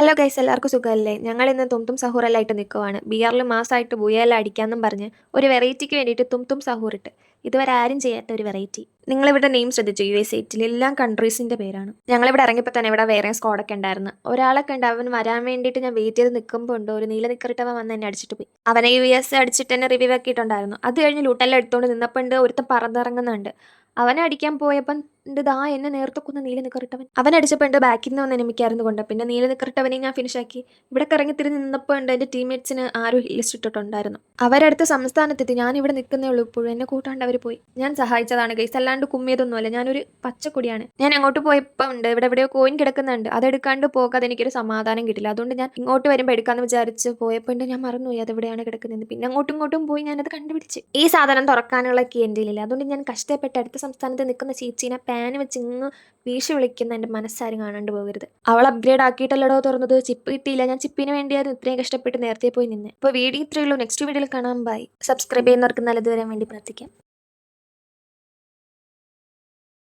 Hello guys, എല്ലാവർക്കും സുഖമല്ലേ? ഞങ്ങൾ ഇന്ന് തുംതും സഹൂറല്ലായിട്ട് നിൽക്കുവാണ്. ബിയറിൽ മാസമായിട്ട് ബുയല അടിക്കാമെന്നും പറഞ്ഞ് ഒരു വെറൈറ്റിക്ക് വേണ്ടിയിട്ട് തുംതും സഹൂർ ഇട്ട്. ഇതുവരെ ആരും ചെയ്യാത്ത ഒരു വെറൈറ്റി. നിങ്ങളിവിടെ നെയിം ശ്രദ്ധിച്ചു, US 8 എല്ലാ കൺട്രീസിൻ്റെ പേരാണ്. ഞങ്ങളിവിടെ ഇറങ്ങിയപ്പോൾ തന്നെ ഇവിടെ വേറെ സ്ക്വാഡൊക്കെ ഉണ്ടായിരുന്നു. ഒരാളൊക്കെ ഉണ്ട്, അവൻ വരാൻ വേണ്ടിയിട്ട് ഞാൻ വെയിറ്റ് ചെയ്ത് നിൽക്കുമ്പോൾ ഉണ്ട് ഒരു നീല നിക്കറിട്ടവൻ വന്ന് എന്നെ അടിച്ചിട്ട് പോയി. അവനെ US അടിച്ചിട്ട് തന്നെ റിവ്യൂ ആക്കിയിട്ടുണ്ടായിരുന്നു. അത് കഴിഞ്ഞ് ലൂട്ടെല്ലാം എടുത്തുകൊണ്ട് നിന്നപ്പോൾ ഉണ്ട് ഒരുത്തൻ പറന്നിറങ്ങുന്നുണ്ട്. അവനെ അടിക്കാൻ പോയപ്പം ദാ എന്നെ നേരത്തെ കൊന്ന നീല നിക്കറിട്ടവൻ. അവൻ അടിച്ചപ്പോൾ ഉണ്ട് ബാക്കിൽ നിന്ന് വന്ന് എനിക്കായിരുന്നു കൊണ്ട് പിന്നെ നീല നിക്കറിട്ടവനെ ഞാൻ ഫിനിഷ് ആക്കി. ഇവിടെ ഇറങ്ങി തിരിഞ്ഞ് നിന്നപ്പോൾ ഉണ്ട് എൻ്റെ ടീംമേറ്റ്സിന് ആരും ലിസ്റ്റ് ഇട്ടിട്ടുണ്ടായിരുന്നു. അവരടുത്ത സംസ്ഥാനത്തെത്തി. ഞാൻ ഇവിടെ നിൽക്കുന്നേ ഉള്ളൂ, ഇപ്പോഴും എന്നെ കൂട്ടാണ്ട് അവർ പോയി. ഞാൻ സഹായിച്ചതാണ് ഗൈസ്, അല്ലാണ്ട് കുമ്മിയതൊന്നുമല്ല. ഞാനൊരു പച്ചക്കൊടിയാണ്. ഞാൻ അങ്ങോട്ട് പോയപ്പോൾ ഉണ്ട് ഇവിടെ എവിടെയോ കോയിൻ കിടക്കുന്നുണ്ട്. അതെടുക്കാണ്ട് പോകാതെ എനിക്കൊരു സമാധാനം കിട്ടില്ല. അതുകൊണ്ട് ഞാൻ ഇങ്ങോട്ട് വരുമ്പോൾ എടുക്കാമെന്ന് വിചാരിച്ച് പോയപ്പോൾ ഉണ്ട് ഞാൻ മറന്നുപോയി അതെവിടെയാണ് കിടക്കുന്നത്. പിന്നെ അങ്ങോട്ടും ഇങ്ങോട്ടും പോയി ഞാനത് കണ്ടുപിടിച്ച്. ഈ സാധനം തുറക്കാനുള്ള കീ എൻ്റെ കയ്യിലില്ല. അതുകൊണ്ട് ഞാൻ കഷ്ടപ്പെട്ട് അടുത്ത സംസ്ഥാനത്ത് നിൽക്കുന്ന ചേച്ചീനെ പാന് വെച്ച് ഇങ്ങ് വീശി വിളിക്കുന്ന എൻ്റെ മനസ്സാരും കാണാണ്ട് പോകരുത്. അവൾ അപ്ഗ്രേഡ് ആക്കിയിട്ടല്ലടോ തുറന്നത്, ചിപ്പ് കിട്ടിയില്ല. ഞാൻ ചിപ്പിന് വേണ്ടിയായിരുന്നു ഇത്രയും കഷ്ടപ്പെട്ട് നേരത്തെ പോയി നിന്നെ. അപ്പോൾ വീഡിയോ ഇത്രയേ ഉള്ളൂ. നെക്സ്റ്റ് വീഡിയോയിൽ കാണാം. ബൈ. സബ്സ്ക്രൈബ് ചെയ്യുന്നവർക്ക് നല്ലത് വരാൻ വേണ്ടി പ്രാർത്ഥിക്കാം.